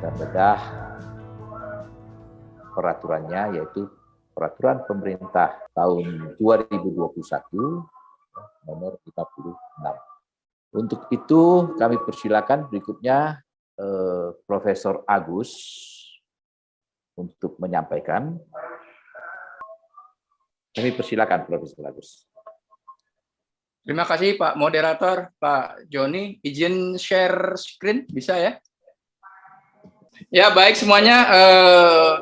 kita bedah peraturannya, yaitu Peraturan Pemerintah tahun 2021 nomor 56. Untuk itu kami persilakan berikutnya Profesor Agus untuk menyampaikan. Kami persilakan Profesor Agus. Terima kasih Pak Moderator, Pak Joni. Izin share screen, bisa ya? Ya, baik semuanya.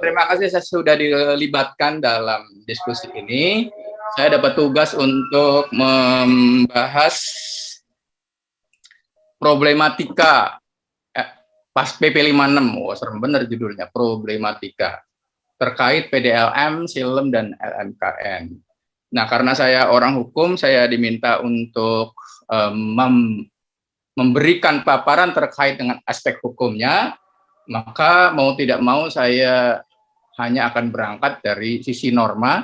Terima kasih saya sudah dilibatkan dalam diskusi ini. Saya dapat tugas untuk membahas problematika pas PP 56. Oh, serem bener judulnya, problematika terkait PDLM, SILEM, dan LMKN. Nah, karena saya orang hukum, saya diminta untuk memberikan paparan terkait dengan aspek hukumnya. Maka mau tidak mau saya hanya akan berangkat dari sisi norma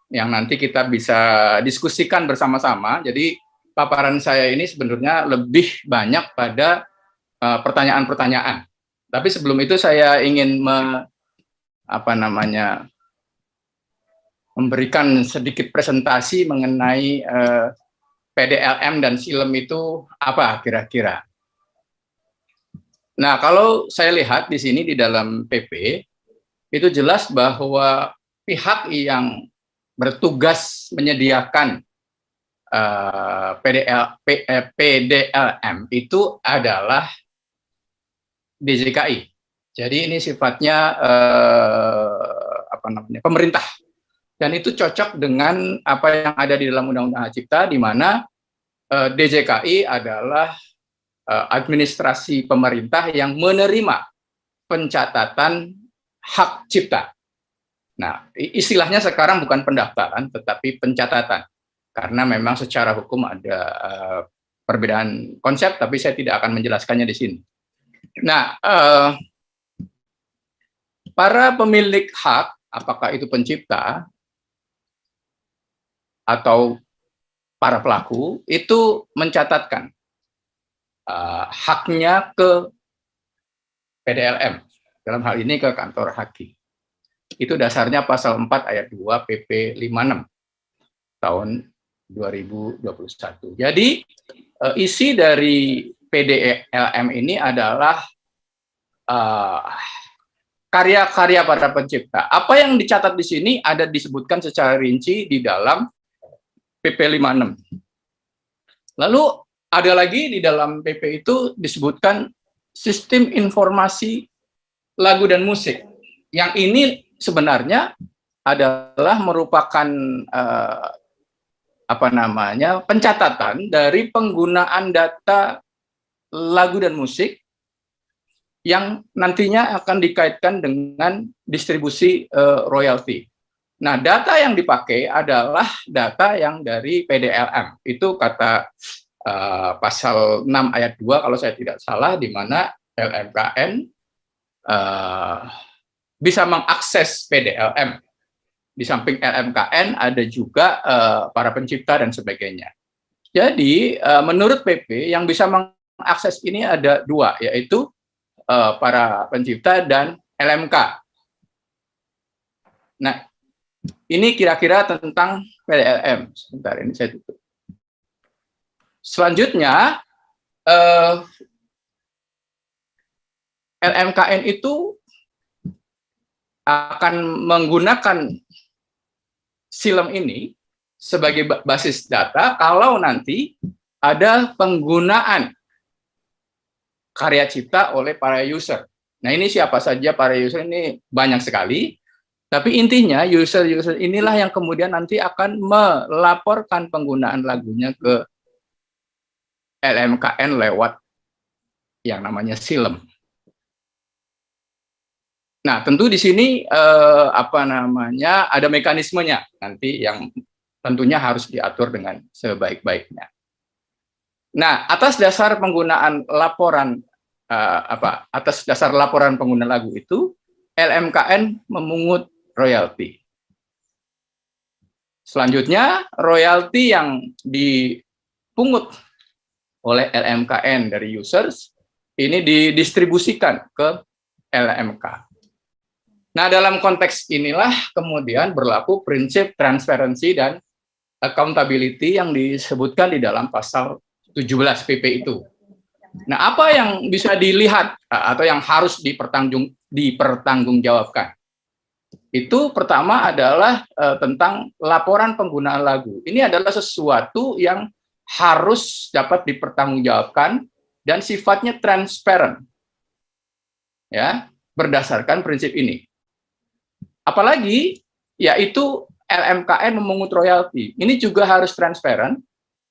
yang nanti kita bisa diskusikan bersama-sama. Jadi paparan saya ini sebenarnya lebih banyak pada pertanyaan-pertanyaan. Tapi sebelum itu saya ingin memberikan sedikit presentasi mengenai PDLM dan SILEM itu apa kira-kira. Nah, kalau saya lihat di sini di dalam PP, itu jelas bahwa pihak yang bertugas menyediakan PDLM itu adalah DJKI. Jadi ini sifatnya pemerintah. Dan itu cocok dengan apa yang ada di dalam Undang-Undang Hak Cipta, di mana DJKI adalah administrasi pemerintah yang menerima pencatatan hak cipta. Nah, istilahnya sekarang bukan pendaftaran, tetapi pencatatan. Karena memang secara hukum ada perbedaan konsep, tapi saya tidak akan menjelaskannya di sini. Nah, para pemilik hak, apakah itu pencipta atau para pelaku, itu mencatatkan haknya ke PDLM, dalam hal ini ke kantor hakim. Itu dasarnya pasal 4 ayat 2 PP 56 tahun 2021. Jadi isi dari PDLM ini adalah karya-karya para pencipta. Apa yang dicatat di sini ada disebutkan secara rinci di dalam PP 56. Lalu ada lagi di dalam PP itu disebutkan sistem informasi lagu dan musik. Yang ini sebenarnya adalah merupakan pencatatan dari penggunaan data lagu dan musik yang nantinya akan dikaitkan dengan distribusi royalti. Nah, data yang dipakai adalah data yang dari PDLM. Itu kata pasal 6 ayat 2 kalau saya tidak salah, di mana LMKN bisa mengakses PDLM. Di samping LMKN ada juga para pencipta dan sebagainya. Jadi menurut PP yang bisa mengakses ini ada dua, yaitu para pencipta dan LMK. Nah, ini kira-kira tentang PDLM. Sebentar, ini saya tutup. Selanjutnya, LMKN itu akan menggunakan SILEM ini sebagai basis data kalau nanti ada penggunaan karya cipta oleh para user. Nah, ini siapa saja para user ini? Banyak sekali. Tapi intinya user-user inilah yang kemudian nanti akan melaporkan penggunaan lagunya ke LMKN lewat yang namanya SILEM. Nah, tentu di sini ada mekanismenya nanti yang tentunya harus diatur dengan sebaik-baiknya. Nah, atas dasar penggunaan laporan atas dasar laporan pengguna lagu itu, LMKN memungut royalti. Selanjutnya, royalti yang dipungut oleh LMKN dari users ini didistribusikan ke LMK. Nah, dalam konteks inilah kemudian berlaku prinsip transparansi dan accountability yang disebutkan di dalam pasal 17 PP itu. Nah, apa yang bisa dilihat atau yang harus dipertanggungjawabkan? Itu pertama adalah tentang laporan penggunaan lagu. Ini adalah sesuatu yang harus dapat dipertanggungjawabkan dan sifatnya transparan, ya, berdasarkan prinsip ini. Apalagi yaitu LMKN memungut royalti. Ini juga harus transparan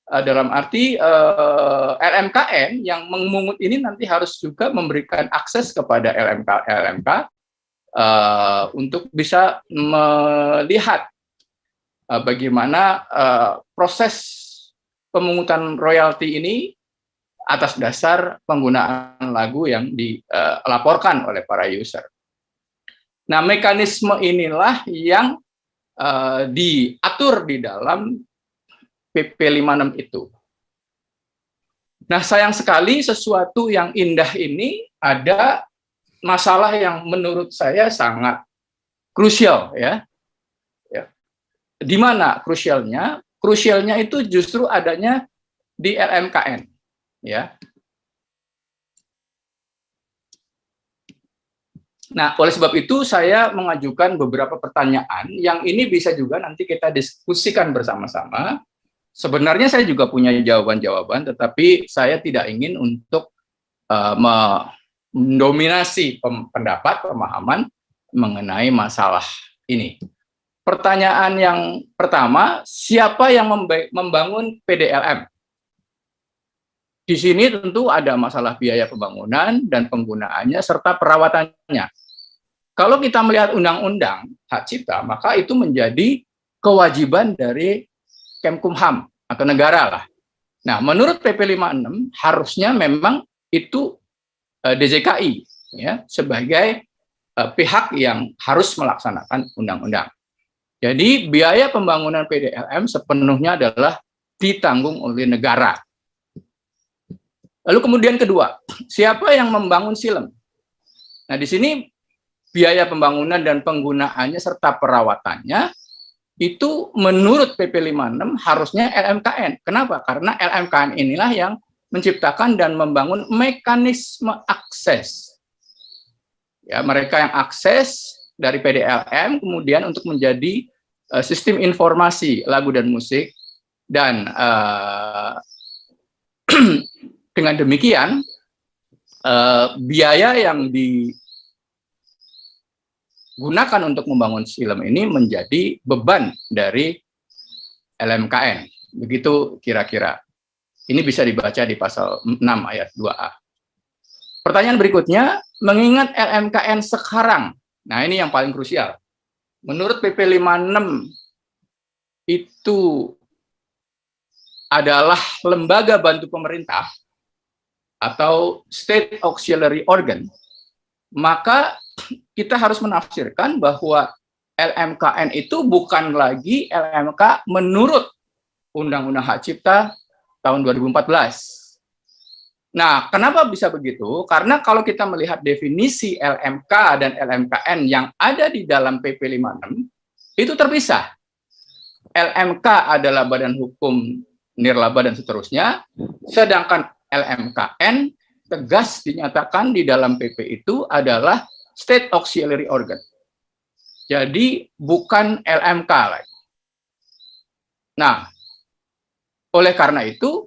dalam arti LMKN yang memungut ini nanti harus juga memberikan akses kepada LMK untuk bisa melihat bagaimana proses pemungutan royalti ini atas dasar penggunaan lagu yang dilaporkan oleh para user. Nah, mekanisme inilah yang diatur di dalam PP 56 itu. Nah, sayang sekali sesuatu yang indah ini ada masalah yang menurut saya sangat krusial, ya. Di mana krusialnya? Krusialnya itu justru adanya di LMKN, ya. Nah, oleh sebab itu saya mengajukan beberapa pertanyaan yang ini bisa juga nanti kita diskusikan bersama-sama. Sebenarnya saya juga punya jawaban-jawaban, tetapi saya tidak ingin untuk mendominasi pendapat, pemahaman mengenai masalah ini. Pertanyaan yang pertama, siapa yang membangun PDLM? Di sini tentu ada masalah biaya pembangunan dan penggunaannya serta perawatannya. Kalau kita melihat undang-undang hak cipta, maka itu menjadi kewajiban dari Kemkumham atau negara lah. Nah, menurut PP 56 harusnya memang itu DJKI, ya, sebagai pihak yang harus melaksanakan undang-undang. Jadi biaya pembangunan PDLM sepenuhnya adalah ditanggung oleh negara. Lalu kemudian kedua, siapa yang membangun silem? Nah, di sini biaya pembangunan dan penggunaannya serta perawatannya itu menurut PP 56 harusnya LMKN. Kenapa? Karena LMKN inilah yang menciptakan dan membangun mekanisme akses. Ya, mereka yang akses dari PDLM kemudian untuk menjadi sistem informasi lagu dan musik, dan dengan demikian biaya yang digunakan untuk membangun silem ini menjadi beban dari LMKN. Begitu kira-kira. Ini bisa dibaca di pasal 6 ayat 2A. Pertanyaan berikutnya, mengingat LMKN sekarang, nah ini yang paling krusial. Menurut PP 56 itu adalah lembaga bantu pemerintah atau state auxiliary organ, maka kita harus menafsirkan bahwa LMKN itu bukan lagi LMK menurut Undang-Undang Hak Cipta tahun 2014. Nah, kenapa bisa begitu? Karena kalau kita melihat definisi LMK dan LMKN yang ada di dalam PP 56, itu terpisah. LMK adalah badan hukum nirlaba dan seterusnya, sedangkan LMKN tegas dinyatakan di dalam PP itu adalah State Auxiliary Organ. Jadi bukan LMK lagi. Nah, oleh karena itu,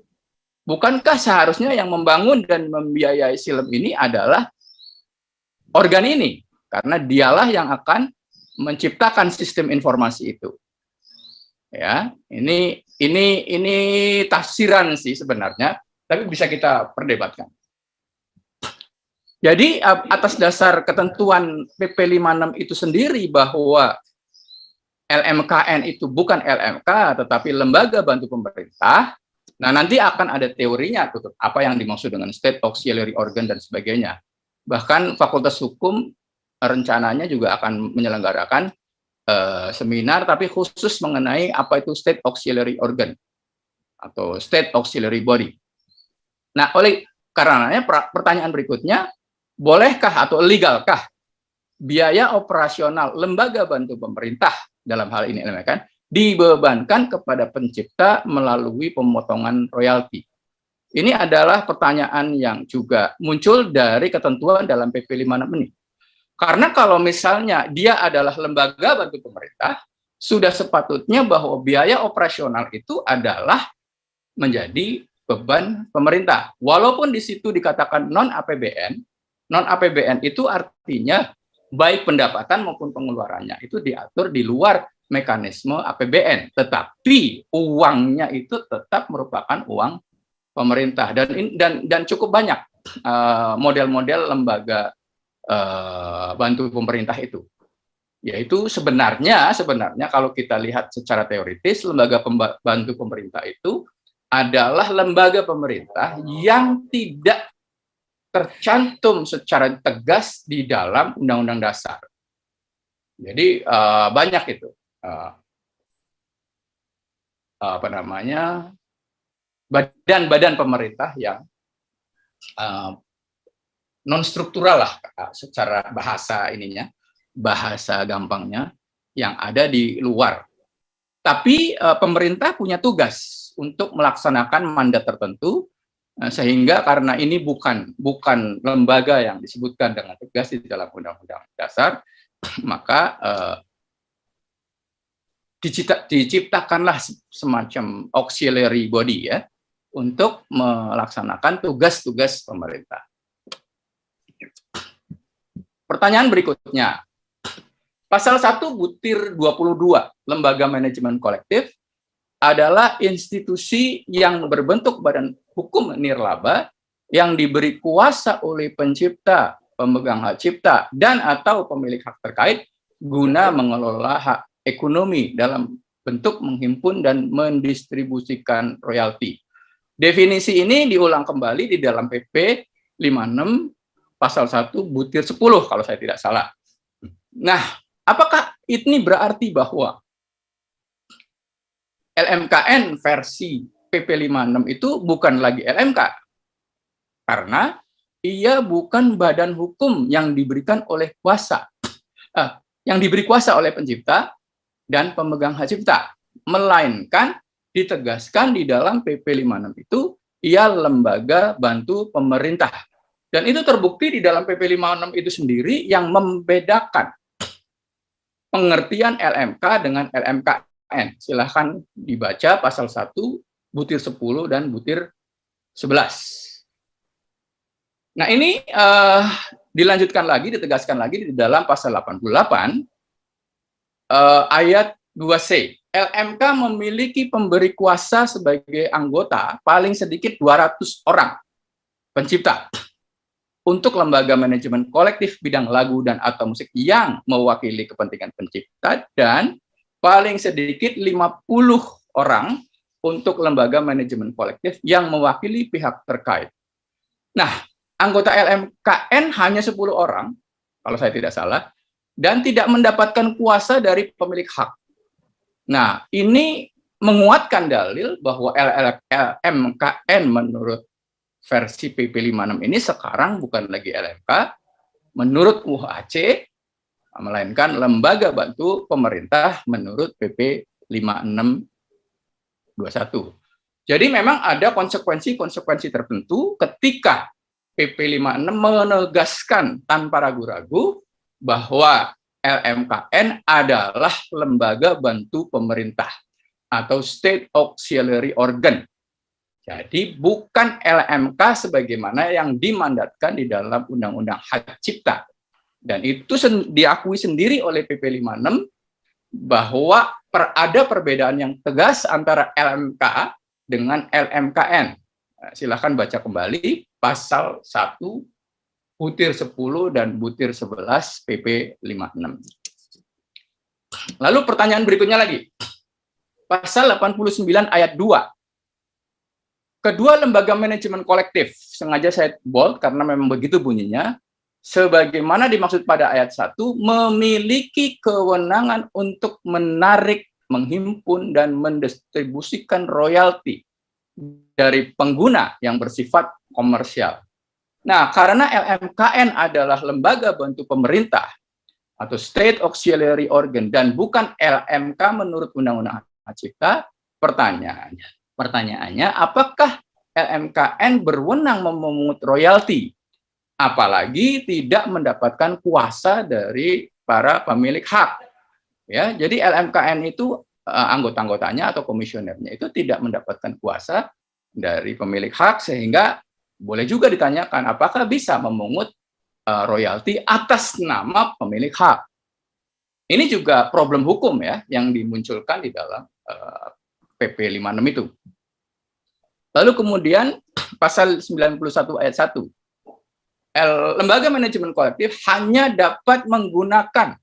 bukankah seharusnya yang membangun dan membiayai silem ini adalah organ ini? Karena dialah yang akan menciptakan sistem informasi itu. Ya, ini tafsiran sih sebenarnya, tapi bisa kita perdebatkan. Jadi atas dasar ketentuan PP 56 itu sendiri bahwa LMKN itu bukan LMK tetapi lembaga bantu pemerintah. Nah, nanti akan ada teorinya tuh, apa yang dimaksud dengan state auxiliary organ dan sebagainya. Bahkan Fakultas Hukum rencananya juga akan menyelenggarakan seminar tapi khusus mengenai apa itu state auxiliary organ atau state auxiliary body. Nah, oleh karenanya pertanyaan berikutnya, bolehkah atau legalkah biaya operasional lembaga bantu pemerintah dalam hal ini kan dibebankan kepada pencipta melalui pemotongan royalti? Ini adalah pertanyaan yang juga muncul dari ketentuan dalam PP 56 ini. Karena kalau misalnya dia adalah lembaga bantu pemerintah, sudah sepatutnya bahwa biaya operasional itu adalah menjadi beban pemerintah. Walaupun di situ dikatakan non-APBN itu artinya baik pendapatan maupun pengeluarannya itu diatur di luar mekanisme APBN, tetapi uangnya itu tetap merupakan uang pemerintah dan cukup banyak model-model lembaga bantu pemerintah itu. Yaitu sebenarnya kalau kita lihat secara teoritis, lembaga bantu pemerintah itu adalah lembaga pemerintah yang tidak tercantum secara tegas di dalam Undang-Undang Dasar. Jadi banyak itu badan-badan pemerintah yang non struktural lah secara bahasa gampangnya yang ada di luar. Tapi pemerintah punya tugas untuk melaksanakan mandat tertentu, sehingga karena ini bukan lembaga yang disebutkan dengan tegas di dalam Undang-Undang Dasar, maka diciptakanlah semacam auxiliary body ya untuk melaksanakan tugas-tugas pemerintah. Pertanyaan berikutnya. Pasal 1 butir 22 lembaga manajemen kolektif adalah institusi yang berbentuk badan hukum nirlaba yang diberi kuasa oleh pencipta, pemegang hak cipta, dan atau pemilik hak terkait guna mengelola hak ekonomi dalam bentuk menghimpun dan mendistribusikan royalti. Definisi ini diulang kembali di dalam PP 56 pasal 1 butir 10 kalau saya tidak salah. Nah, apakah ini berarti bahwa LMKN versi PP 56 itu bukan lagi LMK? Karena ia bukan badan hukum yang diberikan oleh kuasa, yang diberi kuasa oleh pencipta dan pemegang hak cipta, melainkan ditegaskan di dalam PP 56 itu ia lembaga bantu pemerintah. Dan itu terbukti di dalam PP 56 itu sendiri yang membedakan pengertian LMK dengan LMKN. Silahkan dibaca pasal 1, butir 10, dan butir 11. Nah ini dilanjutkan lagi, ditegaskan lagi di dalam pasal 88, ayat 2C. LMK memiliki pemberi kuasa sebagai anggota paling sedikit 200 orang pencipta untuk lembaga manajemen kolektif bidang lagu dan atau musik yang mewakili kepentingan pencipta, dan paling sedikit 50 orang untuk lembaga manajemen kolektif yang mewakili pihak terkait. Nah, anggota LMKN hanya 10 orang, kalau saya tidak salah, dan tidak mendapatkan kuasa dari pemilik hak. Nah, ini menguatkan dalil bahwa LMKN menurut versi PP 56 ini sekarang bukan lagi LMK menurut UHC, melainkan lembaga bantu pemerintah menurut PP 5621. Jadi memang ada konsekuensi-konsekuensi tertentu ketika PP 56 menegaskan tanpa ragu-ragu bahwa LMKN adalah lembaga bantu pemerintah atau State Auxiliary Organ. Jadi bukan LMK sebagaimana yang dimandatkan di dalam Undang-Undang Hak Cipta. Dan itu diakui sendiri oleh PP 56 bahwa ada perbedaan yang tegas antara LMK dengan LMKN. Nah, silahkan baca kembali pasal 1 butir 10 dan butir 11 PP 56. Lalu pertanyaan berikutnya lagi. Pasal 89 ayat 2. Kedua lembaga manajemen kolektif, sengaja saya bold karena memang begitu bunyinya, sebagaimana dimaksud pada ayat 1, memiliki kewenangan untuk menarik, menghimpun, dan mendistribusikan royalti dari pengguna yang bersifat komersial. Nah, karena LMKN adalah lembaga bantu pemerintah atau State Auxiliary Organ dan bukan LMK menurut Undang-Undang Hak Cipta, pertanyaannya, apakah LMKN berwenang memungut royalti, apalagi tidak mendapatkan kuasa dari para pemilik hak? Ya, jadi LMKN itu anggota-anggotanya atau komisionernya itu tidak mendapatkan kuasa dari pemilik hak, sehingga boleh juga ditanyakan apakah bisa memungut royalti atas nama pemilik hak. Ini juga problem hukum ya yang dimunculkan di dalam PP 56 itu. Lalu kemudian pasal 91 ayat 1. Lembaga manajemen kolektif hanya dapat menggunakan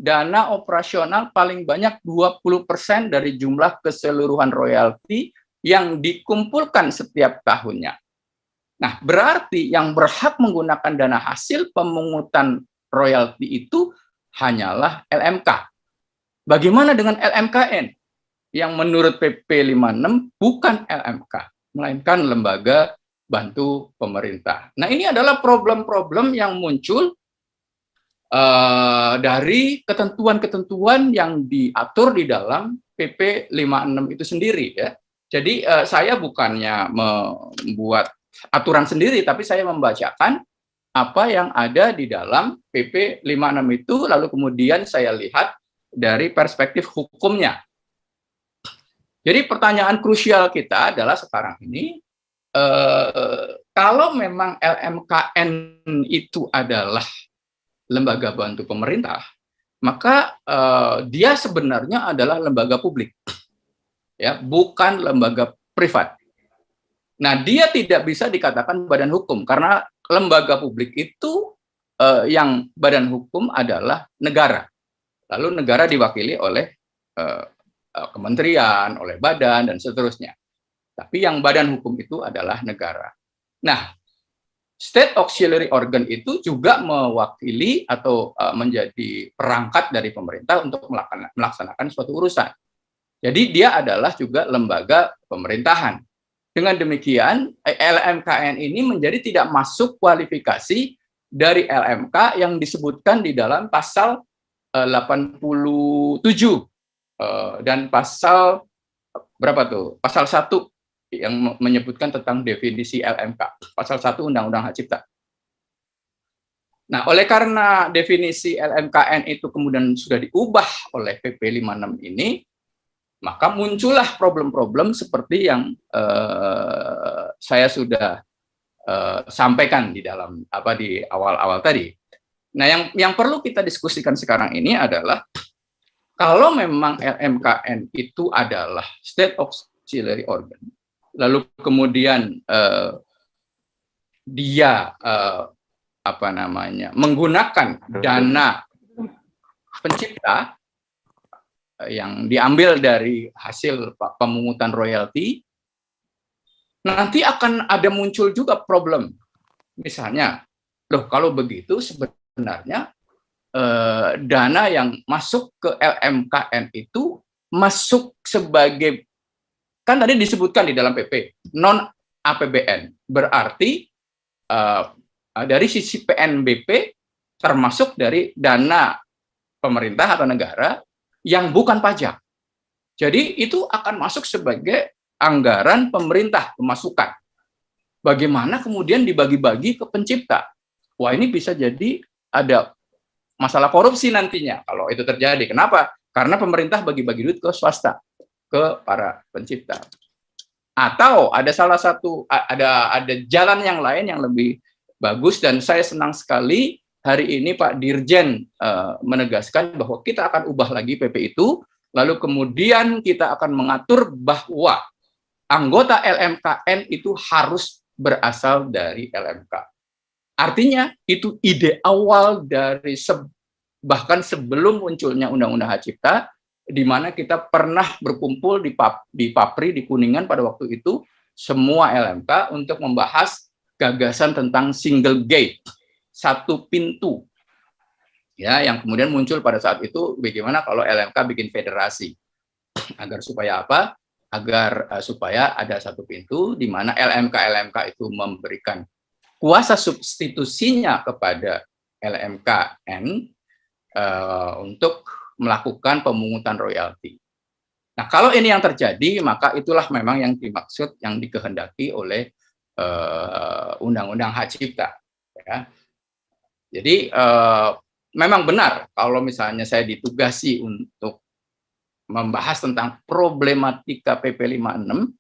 dana operasional paling banyak 20% dari jumlah keseluruhan royalti yang dikumpulkan setiap tahunnya. Nah, berarti yang berhak menggunakan dana hasil pemungutan royalti itu hanyalah LMK. Bagaimana dengan LMKN? Yang menurut PP 56 bukan LMK, melainkan lembaga bantu pemerintah. Nah, ini adalah problem-problem yang muncul dari ketentuan-ketentuan yang diatur di dalam PP 56 itu sendiri ya. Jadi saya bukannya membuat aturan sendiri, tapi saya membacakan apa yang ada di dalam PP 56 itu, lalu kemudian saya lihat dari perspektif hukumnya. Jadi pertanyaan krusial kita adalah sekarang ini, kalau memang LMKN itu adalah lembaga bantu pemerintah, maka dia sebenarnya adalah lembaga publik, ya, bukan lembaga privat. Nah, dia tidak bisa dikatakan badan hukum karena lembaga publik itu yang badan hukum adalah negara. Lalu negara diwakili oleh kementerian, oleh badan dan seterusnya. Tapi yang badan hukum itu adalah negara. Nah, State Auxiliary Organ itu juga mewakili atau menjadi perangkat dari pemerintah untuk melaksanakan suatu urusan. Jadi dia adalah juga lembaga pemerintahan. Dengan demikian, LMKN ini menjadi tidak masuk kualifikasi dari LMK yang disebutkan di dalam pasal 87 dan pasal berapa tuh? Pasal 1 yang menyebutkan tentang definisi LMK, pasal 1 Undang-Undang Hak Cipta. Nah, oleh karena definisi LMKN itu kemudian sudah diubah oleh PP 56 ini, maka muncullah problem-problem seperti yang saya sudah sampaikan di dalam di awal-awal tadi. Nah, yang perlu kita diskusikan sekarang ini adalah kalau memang LMKN itu adalah State Auxiliary Organ, lalu kemudian dia menggunakan dana pencipta yang diambil dari hasil pemungutan royalti, nanti akan ada muncul juga problem. Misalnya, loh kalau begitu sebenarnya dana yang masuk ke LMKN itu masuk sebagai, kan tadi disebutkan di dalam PP, non APBN, berarti dari sisi PNBP termasuk dari dana pemerintah atau negara yang bukan pajak. Jadi itu akan masuk sebagai anggaran pemerintah, pemasukan. Bagaimana kemudian dibagi-bagi ke pencipta? Wah, ini bisa jadi ada masalah korupsi nantinya kalau itu terjadi. Kenapa? Karena pemerintah bagi-bagi duit ke swasta, ke para pencipta. Atau ada ada jalan yang lain yang lebih bagus, dan saya senang sekali hari ini Pak Dirjen menegaskan bahwa kita akan ubah lagi PP itu, lalu kemudian kita akan mengatur bahwa anggota LMKN itu harus berasal dari LMK. Artinya itu ide awal dari bahkan sebelum munculnya Undang-Undang Hak Cipta, di mana kita pernah berkumpul di Papri, di Kuningan pada waktu itu, semua LMK untuk membahas gagasan tentang single gate, satu pintu, ya, yang kemudian muncul pada saat itu bagaimana kalau LMK bikin federasi, agar supaya apa? Agar supaya ada satu pintu di mana LMK itu memberikan kuasa substitusinya kepada LMKN untuk melakukan pemungutan royalti. Nah, kalau ini yang terjadi, maka itulah memang yang dimaksud, yang dikehendaki oleh Undang-Undang Hak Cipta. Ya. Jadi memang benar kalau misalnya saya ditugasi untuk membahas tentang problematika PP 56,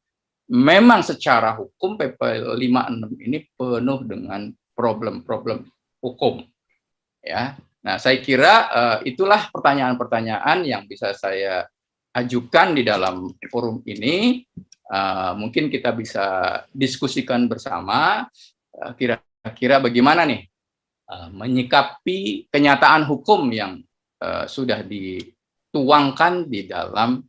memang secara hukum PP 56 ini penuh dengan problem-problem hukum. Ya. Nah, saya kira itulah pertanyaan-pertanyaan yang bisa saya ajukan di dalam forum ini. Mungkin kita bisa diskusikan bersama kira-kira bagaimana nih menyikapi kenyataan hukum yang sudah dituangkan di dalam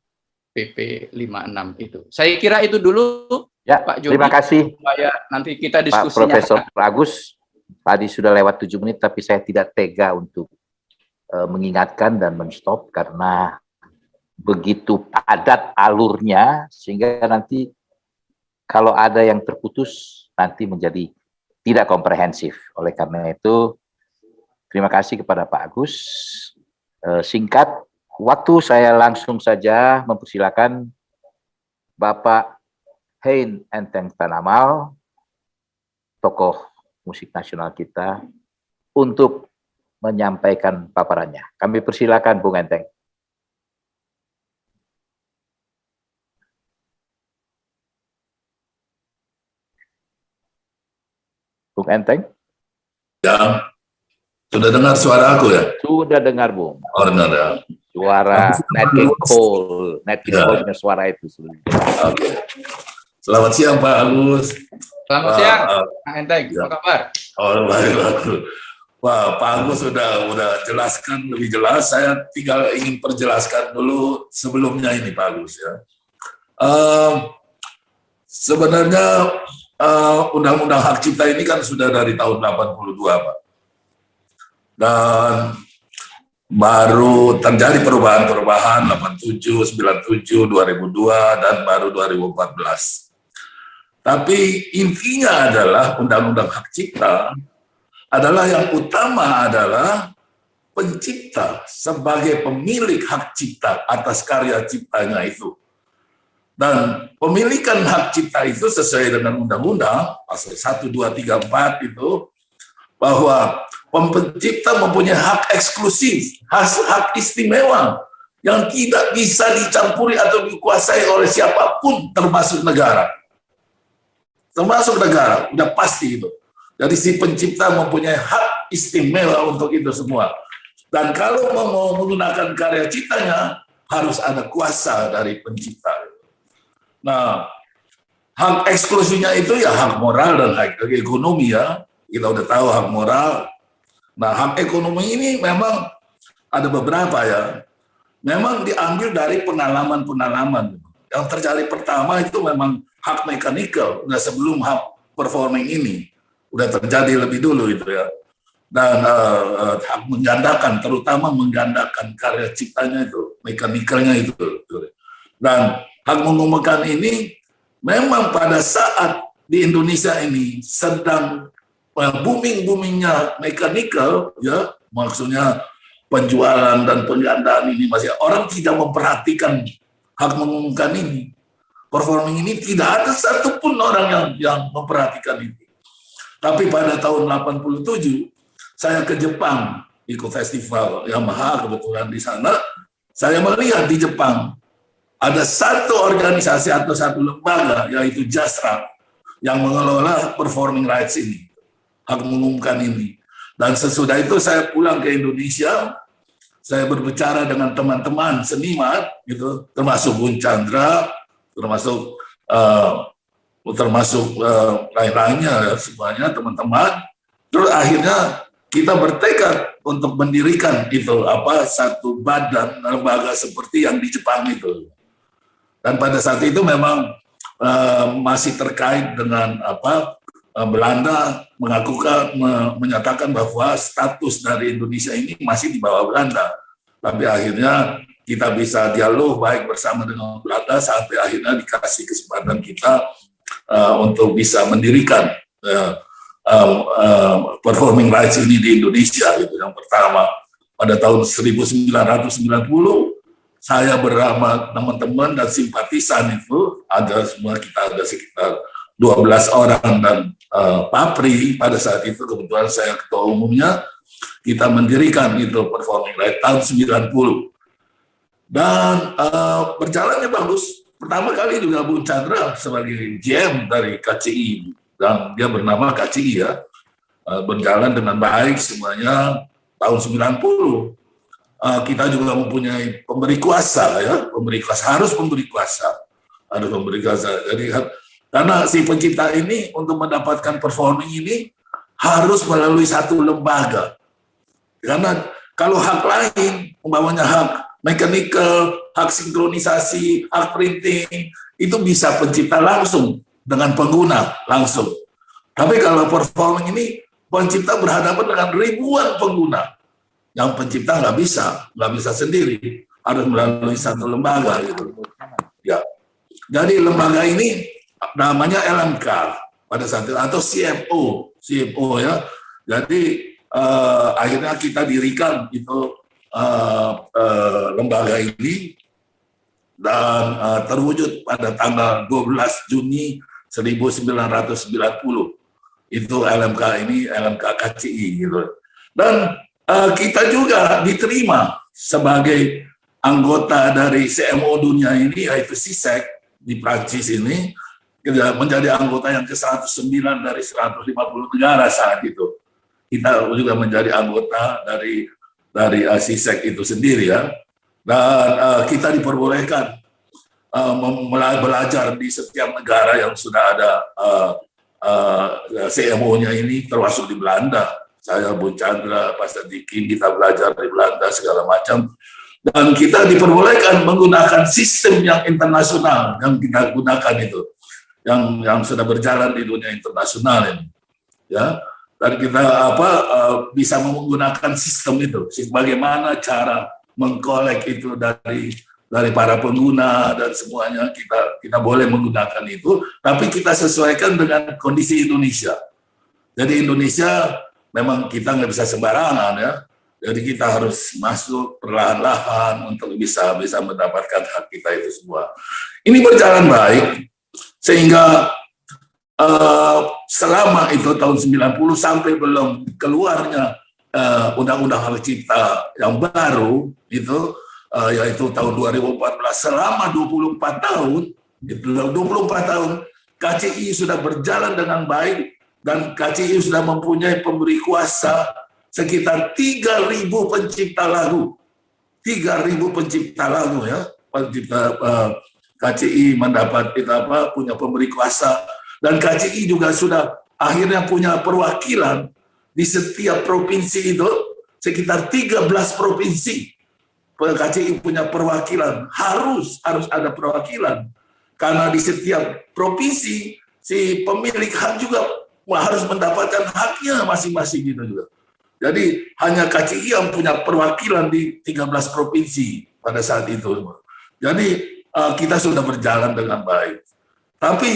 PP 56 itu. Saya kira itu dulu, ya, Pak Jody. Terima kasih, supaya nanti kita Pak diskusinya. Profesor Agus. Tadi sudah lewat 7 menit, tapi saya tidak tega untuk mengingatkan dan menstop karena begitu padat alurnya, sehingga nanti kalau ada yang terputus, nanti menjadi tidak komprehensif. Oleh karena itu, terima kasih kepada Pak Agus. Singkat, waktu saya langsung saja mempersilakan Bapak Hein Enteng Tanamal, tokoh musik nasional kita, untuk menyampaikan paparannya. Kami persilakan Bung Enteng. Bung Enteng? Ya, sudah dengar suara aku ya? Sudah dengar, Bung. Oh, dengar ya. Suara Nat King Cole, Nat King Cole punya suara itu. Oke. Selamat siang Pak Agus. Selamat siang, Pak Enteng. Ya. Apa kabar? Oh, baik, bagus. Wah, Pak Agus sudah jelaskan lebih jelas. Saya tinggal ingin perjelaskan dulu sebelumnya ini Pak Agus ya. Sebenarnya Undang-Undang Hak Cipta ini kan sudah dari tahun 82, Pak. Dan baru terjadi perubahan-perubahan 87, 97, 2002, dan baru 2014. Tapi intinya adalah Undang-Undang Hak Cipta adalah yang utama adalah pencipta sebagai pemilik hak cipta atas karya ciptanya itu. Dan pemilikan hak cipta itu sesuai dengan undang-undang pasal 1, 2, 3, 4 itu bahwa pencipta mempunyai hak eksklusif, hak istimewa yang tidak bisa dicampuri atau dikuasai oleh siapapun termasuk negara. Termasuk negara, udah pasti itu. Jadi si pencipta mempunyai hak istimewa untuk itu semua. Dan kalau mau menggunakan karya ciptanya harus ada kuasa dari pencipta. Nah, hak eksklusifnya itu ya hak moral dan hak ekonomi ya. Kita udah tahu hak moral. Nah, hak ekonomi ini memang ada beberapa ya. Memang diambil dari pengalaman-pengalaman. Yang terjadi pertama itu memang hak mechanical, udah sebelum hak performing ini. Udah terjadi lebih dulu itu ya. Dan hak menggandakan, terutama menggandakan karya ciptanya itu, mechanical-nya itu. Dan hak mengumumkan ini memang pada saat di Indonesia ini sedang booming-boomingnya mechanical, ya, maksudnya penjualan dan penggandaan ini masih orang tidak memperhatikan hak mengumumkan ini. Performing ini tidak ada satupun orang yang memperhatikan ini. Tapi pada tahun 87 saya ke Jepang ikut festival Yamaha kebetulan di sana. Saya melihat di Jepang ada satu organisasi atau satu lembaga yaitu JASRA yang mengelola performing rights ini, hak mengumumkan ini. Dan sesudah itu saya pulang ke Indonesia, saya berbicara dengan teman-teman seniman gitu, termasuk Bun Chandra, termasuk lain-lainnya semuanya teman-teman. Terus akhirnya kita bertekad untuk mendirikan itu satu badan lembaga seperti yang di Jepang itu. Dan pada saat itu memang masih terkait dengan Belanda menyatakan bahwa status dari Indonesia ini masih di bawah Belanda. Tapi akhirnya kita bisa dialog baik bersama dengan Belanda sampai akhirnya dikasih kesempatan kita untuk bisa mendirikan performing rights ini di Indonesia gitu. Yang pertama pada tahun 1990 saya bersama teman-teman dan simpatisan itu ada semua, kita ada sekitar 12 orang, dan Papri pada saat itu kebetulan saya ketua umumnya, kita mendirikan itu performing rights tahun 90 dan berjalannya bagus. Pertama kali juga Bung Chandra sebagai GM dari KCI, dan dia bernama KCI ya, berjalan dengan baik semuanya tahun 90. Kita juga mempunyai pemberi kuasa ya, harus pemberi kuasa. Jadi karena si pencipta ini untuk mendapatkan performing ini harus melalui satu lembaga. Karena kalau hak lain, umpamanya hak mechanical, hak sinkronisasi, hak printing, itu bisa pencipta langsung dengan pengguna langsung. Tapi kalau performing ini, pencipta berhadapan dengan ribuan pengguna. Yang pencipta nggak bisa sendiri, harus melalui satu lembaga gitu. Ya, jadi lembaga ini namanya LMK pada saat itu, atau CMO ya. Jadi akhirnya kita dirikan itu lembaga ini, dan terwujud pada tanggal 12 Juni 1990. Itu LMK ini, LMK KCI gitu. Dan kita juga diterima sebagai anggota dari CMO dunia ini, yaitu CISEC di Prancis ini, menjadi anggota yang ke-109 dari 150 negara saat itu. Kita juga menjadi anggota dari CISEC itu sendiri ya. Dan kita diperbolehkan belajar di setiap negara yang sudah ada CMO-nya ini, termasuk di Belanda. Saya, Bung Chandra, Pak Sadikin, kita belajar di Belanda segala macam. Dan kita diperbolehkan menggunakan sistem yang internasional yang kita gunakan itu, yang sudah berjalan di dunia internasional ini. Ya, dan kita bisa menggunakan sistem itu. Bagaimana cara mengkolek itu dari para pengguna dan semuanya, kita boleh menggunakan itu, tapi kita sesuaikan dengan kondisi Indonesia. Jadi Indonesia memang kita nggak bisa sembarangan ya. Jadi kita harus masuk perlahan-lahan untuk bisa mendapatkan hak kita itu semua. Ini berjalan baik sehingga selama itu tahun 90 sampai belum keluarnya Undang-Undang Hak Cipta yang baru itu, yaitu tahun 2014, selama 24 tahun, 24 tahun KCI sudah berjalan dengan baik, dan KCI sudah mempunyai pemberi kuasa sekitar 3.000 pencipta lagu. 3.000 pencipta lagu ya. KCI mendapat punya pemberi kuasa, dan KCI juga sudah akhirnya punya perwakilan di setiap provinsi itu, sekitar 13 provinsi. KCI punya perwakilan, harus ada perwakilan. Karena di setiap provinsi si pemilik hak juga harus mendapatkan haknya masing-masing gitu juga. Jadi hanya KCI yang punya perwakilan di 13 provinsi pada saat itu. Jadi kita sudah berjalan dengan baik. Tapi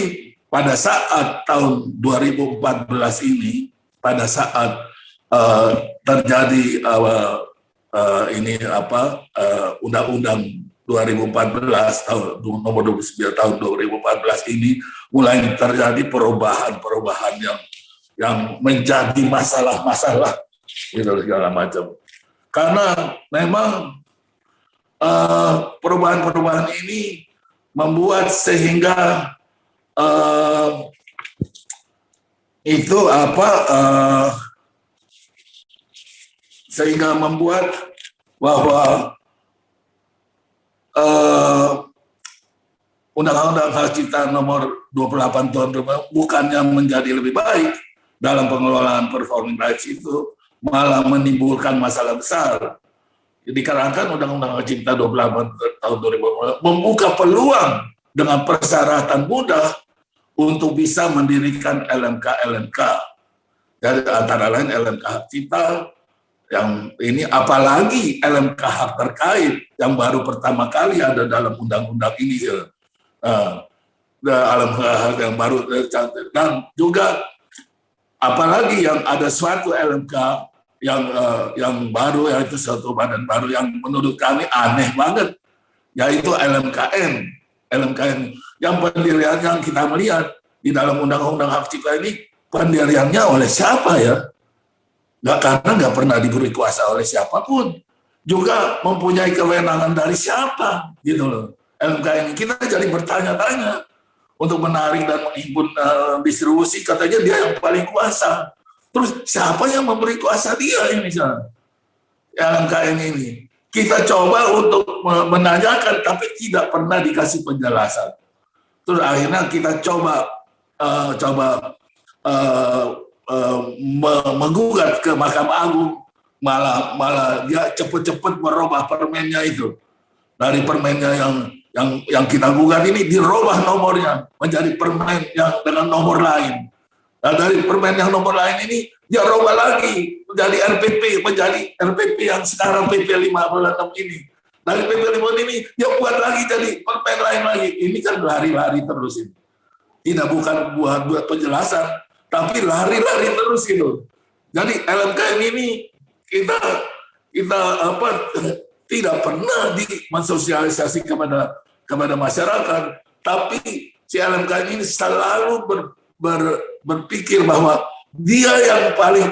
pada saat tahun 2014 ini, pada saat terjadi Undang-Undang 2014 nomor 29 tahun 2014 ini, mulai terjadi perubahan yang menjadi masalah-masalah gitu segala macam. Karena memang perubahan-perubahan ini membuat sehingga sehingga membuat bahwa Undang-Undang Hak Cipta nomor 28 tahun bukannya menjadi lebih baik dalam pengelolaan performing rights itu, malah menimbulkan masalah besar. Dikarenakan Undang-Undang Hak Cipta 28 tahun 2000 membuka peluang dengan persyaratan mudah untuk bisa mendirikan LMK. Dari antara lain LMK Hak Cipta, yang ini apalagi LMK hak terkait yang baru pertama kali ada dalam undang-undang ini, LMK hak yang baru, dan juga apalagi yang ada suatu LMK yang baru, yaitu suatu badan baru yang menurut kami aneh banget, yaitu LMKN. LMKN yang pendirian yang kita melihat di dalam Undang-Undang Hak Cipta ini, pendiriannya oleh siapa ya? Karena nggak pernah diberi kuasa oleh siapapun, juga mempunyai kewenangan dari siapa, gitu loh. LMKN kita jadi bertanya-tanya untuk menarik dan menghimpun distribusi, katanya dia yang paling kuasa. Terus siapa yang memberi kuasa dia ini misalnya? LMKN ini. Kita coba untuk menanyakan, tapi tidak pernah dikasih penjelasan. Terus akhirnya kita coba menggugat ke Mahkamah Agung, malah dia cepat-cepat merubah permennya itu. Dari permennya yang kita gugat ini dirubah nomornya menjadi permen yang dengan nomor lain. Nah, dari permen yang nomor lain ini dia rubah lagi menjadi RPP yang sekarang PP 56 ini. Dari PP 56 ini dia buat lagi jadi permen lain lagi. Ini kan lari-lari terus ini. Tidak bukan buat penjelasan, tapi lari-lari terus gitu. Jadi LMKN ini kita tidak pernah mensosialisasi kepada masyarakat, tapi si LMKN ini selalu berpikir bahwa dia yang paling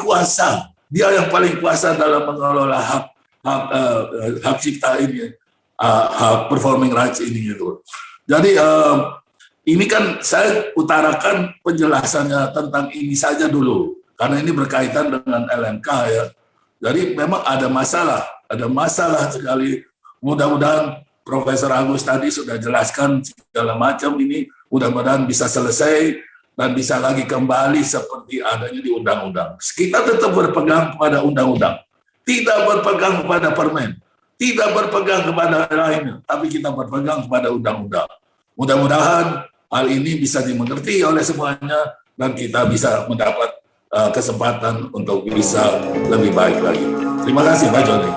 kuasa dalam mengelola hak cipta ini, hak performing rights ini gitu. Jadi ini kan saya utarakan penjelasannya tentang ini saja dulu, karena ini berkaitan dengan LMK ya. Jadi memang ada masalah sekali. Mudah-mudahan Profesor Agus tadi sudah jelaskan segala macam ini, mudah-mudahan bisa selesai dan bisa lagi kembali seperti adanya di undang-undang. Kita tetap berpegang kepada undang-undang, tidak berpegang kepada permen, tidak berpegang kepada lainnya, tapi kita berpegang kepada undang-undang. Mudah-mudahan hal ini bisa dimengerti oleh semuanya dan kita bisa mendapat kesempatan untuk bisa lebih baik lagi. Terima kasih Pak Joni.